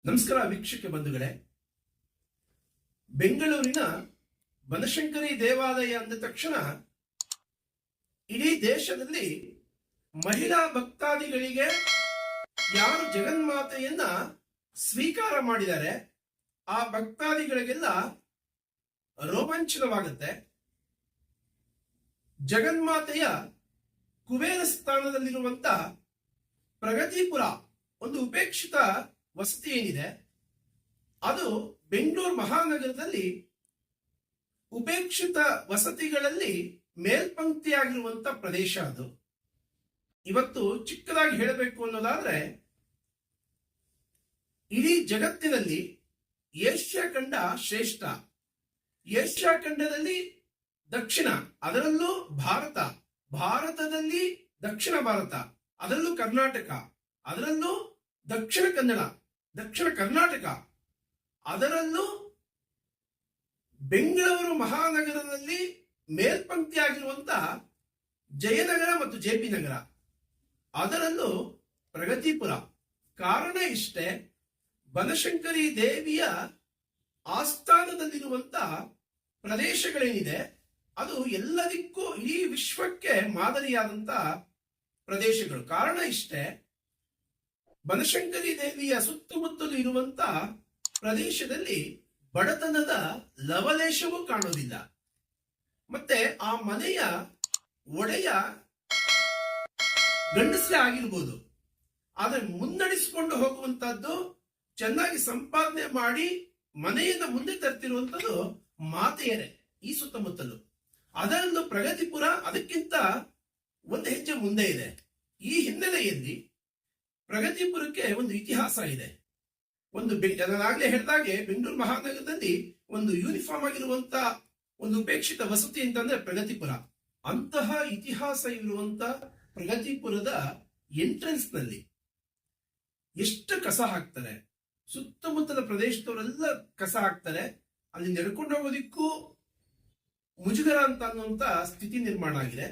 ನಮಸ್ಕಾರ ವೀಕ್ಷಕ ಬಂಧುಗಳೇ. ಬೆಂಗಳೂರಿನ ಬನಶಂಕರಿ ದೇವಾಲಯ ಅಂದ ತಕ್ಷಣ ಇಡೀ ದೇಶದಲ್ಲಿ ಮಹಿಳಾ ಭಕ್ತಾದಿಗಳಿಗೆ ಯಾರು ಜಗನ್ಮಾತೆಯನ್ನ ಸ್ವೀಕಾರ ಮಾಡಿದ್ದಾರೆ ಆ ಭಕ್ತಾದಿಗಳಿಗೆಲ್ಲ ರೋಮಾಂಚನವಾಗುತ್ತೆ. ಜಗನ್ಮಾತೆಯ ಕುಬೇರ ಸ್ಥಾನದಲ್ಲಿರುವಂತ ಪ್ರಗತಿಪುರ ಒಂದು ಉಪೇಕ್ಷಿತ ವಸತಿ ಏನಿದೆ ಅದು ಬೆಂಗಳೂರು ಮಹಾನಗರದಲ್ಲಿ ಉಪೇಕ್ಷಿತ ವಸತಿಗಳಲ್ಲಿ ಮೇಲ್ಪಂಕ್ತಿಯಾಗಿರುವಂತ ಪ್ರದೇಶ. ಅದು ಇವತ್ತು ಚಿಕ್ಕದಾಗಿ ಹೇಳಬೇಕು ಅನ್ನೋದಾದ್ರೆ ಇಡೀ ಜಗತ್ತಿನಲ್ಲಿ ಏಷ್ಯಾ ಖಂಡ ಶ್ರೇಷ್ಠ. ಏಷ್ಯಾ ಖಂಡದಲ್ಲಿ ದಕ್ಷಿಣ, ಅದರಲ್ಲೂ ಭಾರತದಲ್ಲಿ ದಕ್ಷಿಣ ಭಾರತ, ಅದರಲ್ಲೂ ಕರ್ನಾಟಕ, ಅದರಲ್ಲೂ ದಕ್ಷಿಣ ಕನ್ನಡ, ದಕ್ಷಿಣ ಕರ್ನಾಟಕ, ಅದರಲ್ಲೂ ಬೆಂಗಳೂರು ಮಹಾನಗರದಲ್ಲಿ ಮೇಲ್ಪಂಕ್ತಿಯಾಗಿರುವಂತ ಜಯನಗರ ಮತ್ತು ಜೆಪಿ ನಗರ, ಅದರಲ್ಲೂ ಪ್ರಗತಿಪುರ. ಕಾರಣ ಇಷ್ಟೇ, ಬನಶಂಕರಿ ದೇವಿಯ ಆಸ್ಥಾನದಲ್ಲಿರುವಂತ ಪ್ರದೇಶಗಳೇನಿದೆ ಅದು ಎಲ್ಲದಕ್ಕೂ ಇಡೀ ವಿಶ್ವಕ್ಕೆ ಮಾದರಿಯಾದಂತ ಪ್ರದೇಶಗಳು. ಕಾರಣ ಇಷ್ಟೇ, ಬನಶಂಕರಿ ದೇವಿಯ ಸುತ್ತಮುತ್ತಲು ಇರುವಂತ ಪ್ರದೇಶದಲ್ಲಿ ಬಡತನದ ಲವಲೇಶವೂ ಕಾಣೋದಿಲ್ಲ. ಮತ್ತೆ ಆ ಮನೆಯ ಒಡೆಯ ಗಂಡಸರೇ ಆಗಿರ್ಬೋದು, ಆದ್ರೆ ಮುನ್ನಡೆಸಿಕೊಂಡು ಹೋಗುವಂತಹದ್ದು, ಚೆನ್ನಾಗಿ ಸಂಪಾದನೆ ಮಾಡಿ ಮನೆಯಿಂದ ಮುಂದೆ ತರ್ತಿರುವಂತದ್ದು ಮಾತೆಯರೇ ಈ ಸುತ್ತಮುತ್ತಲು. ಅದರಲ್ಲೂ ಪ್ರಗತಿಪುರ ಅದಕ್ಕಿಂತ ಒಂದು ಹೆಜ್ಜೆ ಮುಂದೆ ಇದೆ. ಈ ಹಿನ್ನೆಲೆಯಲ್ಲಿ ಪ್ರಗತಿಪುರಕ್ಕೆ ಒಂದು ಇತಿಹಾಸ ಇದೆ. ನಾನಾಗ್ಲೇ ಹೇಳಿದಾಗೆ ಬೆಂಗಳೂರು ಮಹಾನಗರದಲ್ಲಿ ಒಂದು ಯೂನಿಫಾರ್ಮ್ ಆಗಿರುವಂತ ಒಂದು ಉಪೇಕ್ಷಿತ ವಸತಿ ಅಂತಂದ್ರೆ ಪ್ರಗತಿಪುರ. ಅಂತಹ ಇತಿಹಾಸ ಇರುವಂತ ಪ್ರಗತಿಪುರದ ಎಂಟ್ರೆನ್ಸ್ ನಲ್ಲಿ ಎಷ್ಟು ಕಸ ಹಾಕ್ತಾರೆ, ಸುತ್ತಮುತ್ತಲ ಪ್ರದೇಶದವರೆಲ್ಲ ಕಸ ಹಾಕ್ತಾರೆ. ಅಲ್ಲಿ ನಡ್ಕೊಂಡು ಹೋಗೋದಿಕ್ಕೂ ಮುಜುಗರ ಅಂತ ಅನ್ನುವಂತ ಸ್ಥಿತಿ ನಿರ್ಮಾಣ ಆಗಿದೆ.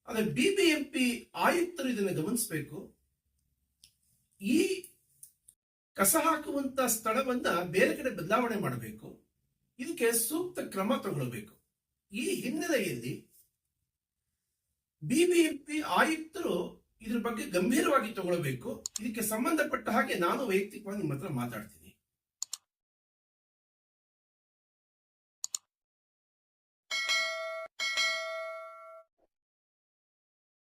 ಆದ್ರೆ ಬಿಬಿಎಂಪಿ ಆಯುಕ್ತರು ಇದನ್ನು ಗಮನಿಸಬೇಕು. ಈ ಕಸ ಹಾಕುವಂತ ಸ್ಥಳವನ್ನ ಬೇರೆ ಕಡೆ ಬದಲಾವಣೆ ಮಾಡಬೇಕು. ಇದಕ್ಕೆ ಸೂಕ್ತ ಕ್ರಮ ತಗೊಳ್ಬೇಕು. ಈ ಹಿನ್ನೆಲೆಯಲ್ಲಿ ಬಿಬಿಎಂಪಿ ಆಯುಕ್ತರು ಇದ್ರ ಬಗ್ಗೆ ಗಂಭೀರವಾಗಿ ತಗೊಳ್ಬೇಕು. ಇದಕ್ಕೆ ಸಂಬಂಧಪಟ್ಟ ಹಾಗೆ ನಾನು ವೈಯಕ್ತಿಕವಾಗಿ ನಿಮ್ಮ ಹತ್ರ ಮಾತಾಡ್ತೀನಿ.